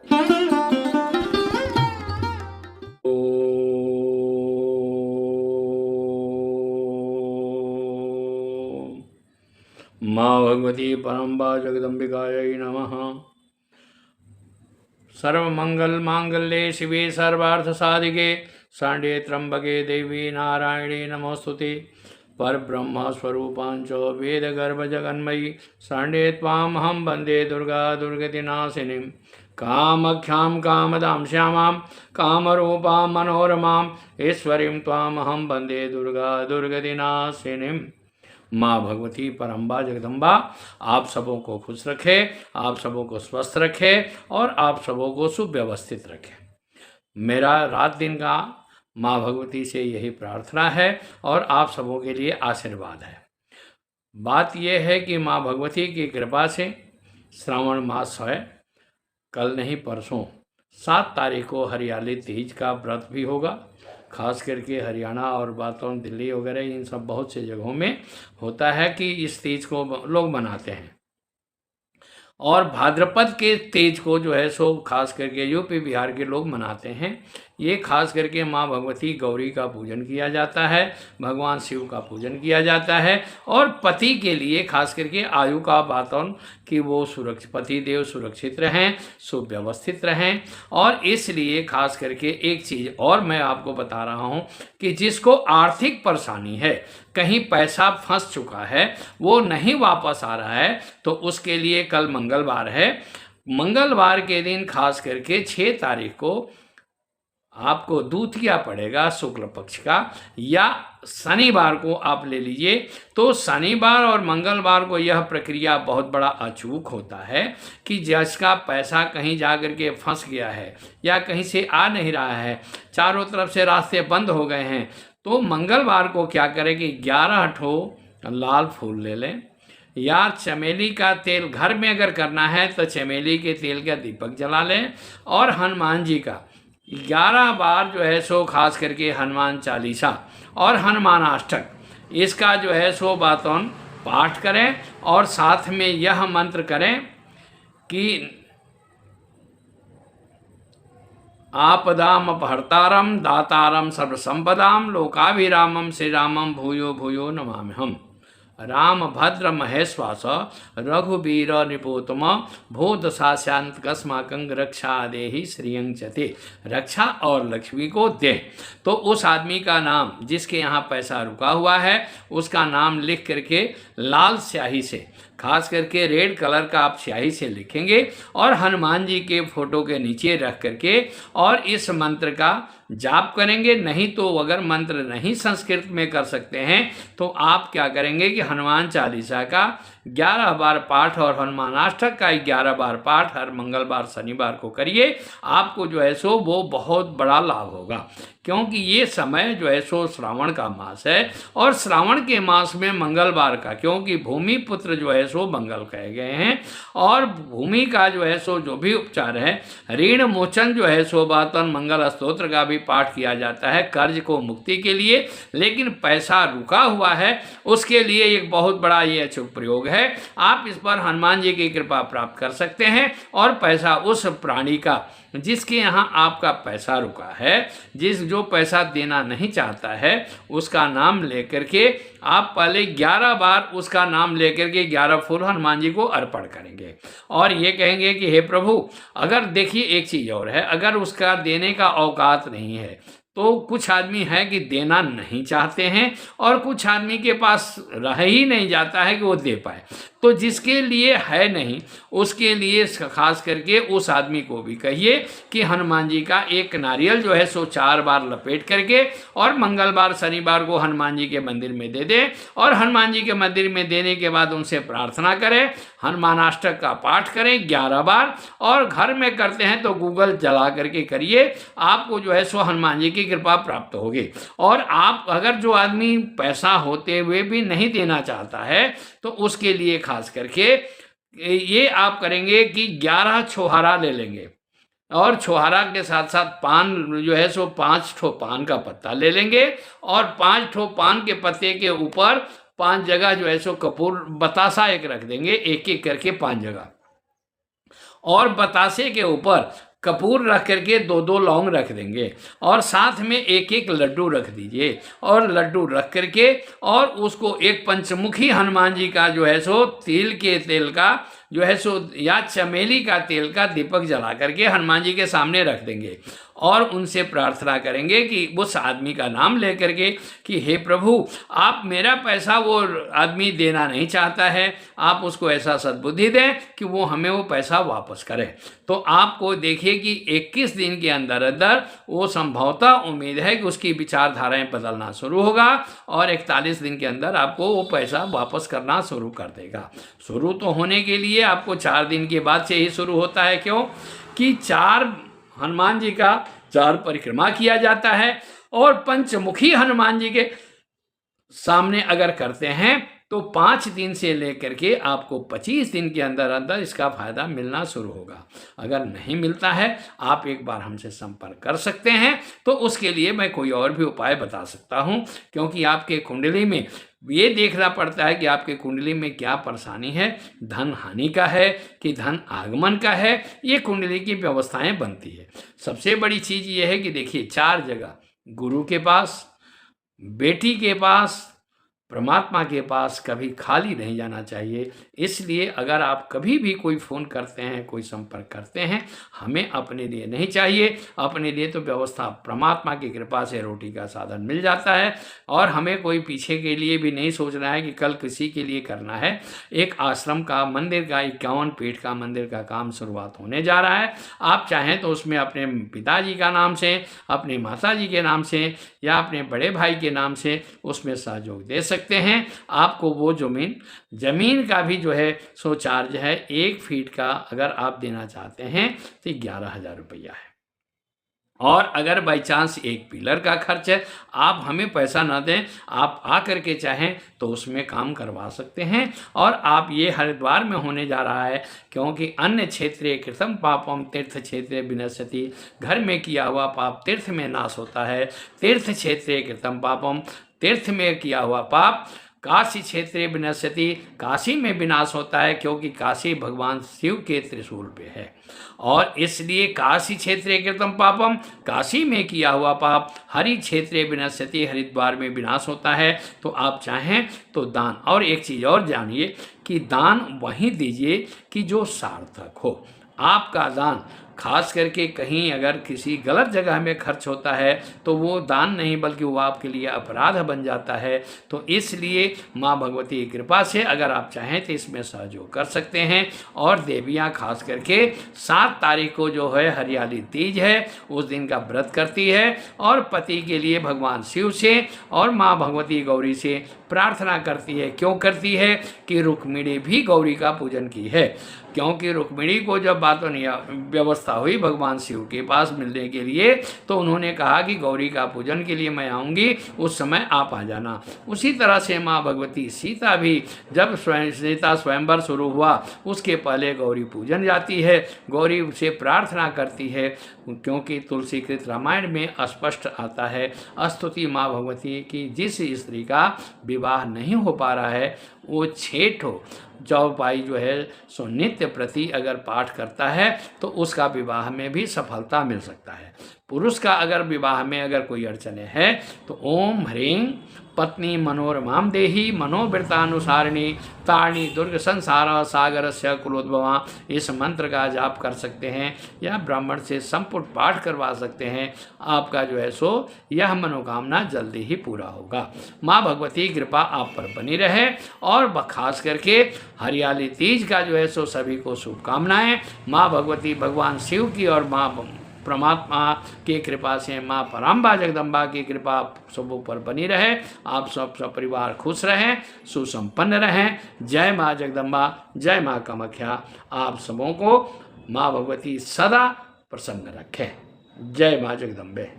माँ भगवती परम्बा जगदम्बिकायै नमः। सर्वमंगल मांगल्ये शिवे सर्वार्थ साधिके शरण्ये त्र्यंबके देवी नारायणे नमोस्तुते। परब्रह्म स्वरूपां च वेद गर्भ जगन्मयी शरण्ये त्वामहं वन्दे दुर्गा दुर्गतिनाशिनीं। कामख्यां कामदां श्यामां कामरूपां मनोरमां ईश्वरीं त्वामहं वन्दे दुर्गा दुर्गतिनाशिनीं। माँ भगवती परम्बा जगदम्बा आप सबों को खुश रखे, आप सबों को स्वस्थ रखे और आप सबों को सुव्यवस्थित रखे। मेरा रात दिन का माँ भगवती से यही प्रार्थना है और आप सबों के लिए आशीर्वाद है। बात यह है कि माँ भगवती की कृपा से श्रावण मास है, कल नहीं परसों 7 तारीख को हरियाली तीज का व्रत भी होगा। खास करके हरियाणा और बातों दिल्ली वगैरह इन सब बहुत से जगहों में होता है कि इस तीज को लोग मनाते हैं। और भाद्रपद के तीज को जो है सो खास करके यूपी बिहार के लोग मनाते हैं। ये खास करके माँ भगवती गौरी का पूजन किया जाता है, भगवान शिव का पूजन किया जाता है और पति के लिए खास करके आयु का वातावरण कि वो सुरक्षित पति देव सुरक्षित रहें, सुव्यवस्थित रहें। और इसलिए खास करके एक चीज़ और मैं आपको बता रहा हूँ कि जिसको आर्थिक परेशानी है, कहीं पैसा फंस चुका है, वो नहीं वापस आ रहा है, तो उसके लिए कल मंगलवार है। मंगलवार के दिन खास करके 6 तारीख को आपको दूतिया पड़ेगा शुक्ल पक्ष का, या शनिवार को आप ले लीजिए। तो शनिवार और मंगलवार को यह प्रक्रिया बहुत बड़ा अचूक होता है कि जिसका पैसा कहीं जाकर के फंस गया है या कहीं से आ नहीं रहा है, चारों तरफ से रास्ते बंद हो गए हैं, तो मंगलवार को क्या करें कि 11 ठो लाल फूल ले लें, या चमेली का तेल घर में अगर करना है तो चमेली के तेल का दीपक जला लें, और हनुमान जी का 11 बार जो है सो खास करके हनुमान चालीसा और हनुमान अष्टक इसका जो है सो बातों पाठ करें, और साथ में यह मंत्र करें कि आपदाम अपहर्तारम दातारम सर्वसंपदाम लोकाभिरामम श्री रामम भूयो भूयो नमाम्यहम्। राम भद्र महेश्वास रघुवीर निपोतम भूत साशांत कस्माकंग रक्षा देहि श्रियं चते। रक्षा और लक्ष्मी को दे। तो उस आदमी का नाम जिसके यहाँ पैसा रुका हुआ है उसका नाम लिख करके लाल स्याही से, खास करके रेड कलर का आप स्याही से लिखेंगे और हनुमान जी के फोटो के नीचे रख करके और इस मंत्र का जाप करेंगे। नहीं तो अगर मंत्र नहीं संस्कृत में कर सकते हैं तो आप क्या करेंगे कि हनुमान चालीसा का 11 बार पाठ और हनुमान अष्टक का 11 बार पाठ हर मंगलवार शनिवार को करिए। आपको जो है सो वो बहुत बड़ा लाभ होगा, क्योंकि ये समय जो है सो श्रावण का मास है और श्रावण के मास में मंगलवार का, क्योंकि भूमि पुत्र जो है सो मंगल कहे गए हैं, और भूमि का जो है सो जो भी उपचार है, ऋण मोचन जो है सो बातन मंगल स्तोत्र का भी पाठ किया जाता है कर्ज को मुक्ति के लिए। लेकिन पैसा रुका हुआ है उसके लिए एक बहुत बड़ा ये अचूक प्रयोग है। आप इस पर हनुमान जी की कृपा प्राप्त कर सकते हैं और पैसा उस प्राणी का जिसके यहाँ आपका पैसा रुका है, जो पैसा देना नहीं चाहता है, उसका नाम लेकर के आप पहले 11 बार उसका नाम लेकर के 11 फूल हनुमान जी को अर्पण करेंगे और ये कहेंगे कि हे प्रभु, अगर देखिए एक चीज़ और है, अगर उसका देने का औकात नहीं है तो कुछ आदमी है कि देना नहीं चाहते हैं और कुछ आदमी के पास रह ही नहीं जाता है कि वो दे पाए। तो जिसके लिए है नहीं उसके लिए खास करके उस आदमी को भी कहिए कि हनुमान जी का एक नारियल जो है सो 4 बार लपेट करके और मंगलवार शनिवार को हनुमान जी के मंदिर में दे दें, और हनुमान जी के मंदिर में देने के बाद उनसे प्रार्थना करें, हनुमान अष्टक का पाठ करें 11 बार, और घर में करते हैं तो गूगल जला करके करिए, आपको जो है सो हनुमान जी की कृपा प्राप्त होगी। और आप अगर जो आदमी पैसा होते हुए भी नहीं देना चाहता है तो उसके लिए खास करके ये आप करेंगे कि 11 छोहारा ले लेंगे, और छोहारा के साथ साथ पान जो है सो 5 ठो पान का पत्ता ले लेंगे, और 5 ठो पान के पत्ते के ऊपर 5 जगह जो है सो कपूर बतासा एक रख देंगे, एक एक करके 5 जगह, और बतासे के ऊपर कपूर रख करके 2-2 लौंग रख देंगे और साथ में एक एक लड्डू रख दीजिए और लड्डू रख करके और उसको एक पंचमुखी हनुमान जी का जो है सो तिल के तेल का जो है सो या चमेली का तेल का दीपक जला करके हनुमान जी के सामने रख देंगे और उनसे प्रार्थना करेंगे कि उस आदमी का नाम ले करके कि हे प्रभु, आप मेरा पैसा वो आदमी देना नहीं चाहता है, आप उसको ऐसा सद्बुद्धि दें कि वो हमें वो पैसा वापस करे। तो आपको देखिए कि 21 दिन के अंदर अंदर वो संभवतः उम्मीद है कि उसकी विचारधाराएं बदलना शुरू होगा और 41 दिन के अंदर आपको वो पैसा वापस करना शुरू कर देगा। शुरू तो होने के लिए आपको 4 दिन के बाद से ही शुरू होता है। क्यों कि 4 हनुमान जी का 4 परिक्रमा किया जाता है और पंचमुखी हनुमान जी के सामने अगर करते हैं तो 5 दिन से लेकर के आपको 25 दिन के अंदर अंदर इसका फायदा मिलना शुरू होगा। अगर नहीं मिलता है आप एक बार हमसे संपर्क कर सकते हैं, तो उसके लिए मैं कोई और भी उपाय बता सकता हूं, क्योंकि आपके कुंडली में ये देखना पड़ता है कि आपके कुंडली में क्या परेशानी है, धन हानि का है कि धन आगमन का है, ये कुंडली की व्यवस्थाएं बनती है। सबसे बड़ी चीज़ ये है कि देखिए 4 जगह, गुरु के पास, बेटी के पास, परमात्मा के पास कभी खाली नहीं जाना चाहिए। इसलिए अगर आप कभी भी कोई फ़ोन करते हैं, कोई संपर्क करते हैं, हमें अपने लिए नहीं चाहिए, अपने लिए तो व्यवस्था परमात्मा की कृपा से रोटी का साधन मिल जाता है और हमें कोई पीछे के लिए भी नहीं सोचना है कि कल किसी के लिए करना है। एक आश्रम का, मंदिर का, 51 पीठ का मंदिर का काम शुरुआत होने जा रहा है। आप चाहें तो उसमें अपने पिताजी का नाम से, अपने माता जी के नाम से या अपने बड़े भाई के नाम से उसमें सहयोग दे सकते हैं। आपको वो जमीन का भी जो है सो चार्ज है, 1 फीट का अगर आप देना चाहते हैं तो 11,000 रुपया है। और अगर बाई चांस 1 पिलर का खर्च है, आप हमें पैसा ना दें, आप आ करके चाहें तो उसमें काम करवा सकते हैं। और आप ये हरिद्वार में होने जा रहा है, क्योंकि अन्य क्षेत्रे कृतम पापम तीर्थ क्षेत्रे विनश्यति, घर में किया हुआ पाप तीर्थ में नाश होता है। तीर्थ क्षेत्रे कृतम पापम, तीर्थ में किया हुआ पाप काशी क्षेत्रे विनश्यति, काशी में विनाश होता है, क्योंकि काशी भगवान शिव के त्रिशूल पे है। और इसलिए काशी क्षेत्रे कृतम पापम, काशी में किया हुआ पाप हरि क्षेत्रे विनश्यति, हरिद्वार में विनाश होता है। तो आप चाहें तो दान, और एक चीज़ और जानिए कि दान वहीं दीजिए कि जो सार्थक हो। आपका दान खास करके कहीं अगर किसी गलत जगह में खर्च होता है तो वो दान नहीं बल्कि वो आपके लिए अपराध बन जाता है। तो इसलिए माँ भगवती की कृपा से अगर आप चाहें तो इसमें सहयोग कर सकते हैं। और देवियाँ खास करके 7 तारीख को जो है हरियाली तीज है, उस दिन का व्रत करती है और पति के लिए भगवान शिव से और माँ भगवती गौरी से प्रार्थना करती है। क्यों करती है कि रुक्मिणी भी गौरी का पूजन की है, क्योंकि रुक्मिणी को जब बातों व्यवस्था हुई भगवान शिव के पास मिलने के लिए तो उन्होंने कहा कि गौरी का पूजन के लिए मैं आऊँगी, उस समय आप आ जाना। उसी तरह से माँ भगवती सीता भी जब सीता स्वयंवर शुरू हुआ उसके पहले गौरी पूजन जाती है, गौरी से प्रार्थना करती है, क्योंकि तुलसीकृत रामायण में स्पष्ट आता है स्तुति माँ भगवती की, जिस स्त्री का विवाह नहीं हो पा रहा है वो 6 चौपाई जो है सो नित्य प्रति अगर पाठ करता है तो उसका विवाह में भी सफलता मिल सकता है। पुरुष का अगर विवाह में अगर कोई अड़चने हैं तो ओम ह्रीं पत्नी मनोरमां देही मनोवृत्तानुसारिणी तारिणी दुर्ग संसार सागर से कुलोद्भवा, इस मंत्र का जाप कर सकते हैं या ब्राह्मण से संपुट पाठ करवा सकते हैं। आपका जो है सो यह मनोकामना जल्दी ही पूरा होगा। माँ भगवती कृपा आप पर बनी रहे और खास करके हरियाली तीज का जो है सो सभी को शुभकामनाएं। माँ भगवती भगवान शिव की और माँ परमात्मा की कृपा से माँ पराम्बा जगदम्बा की कृपा सबों पर बनी रहे। आप सब परिवार खुश रहें, सुसंपन्न रहें। जय माँ जगदम्बा, जय माँ कामाख्या। आप सबों को माँ भगवती सदा प्रसन्न रखें। जय माँ जगदम्बे।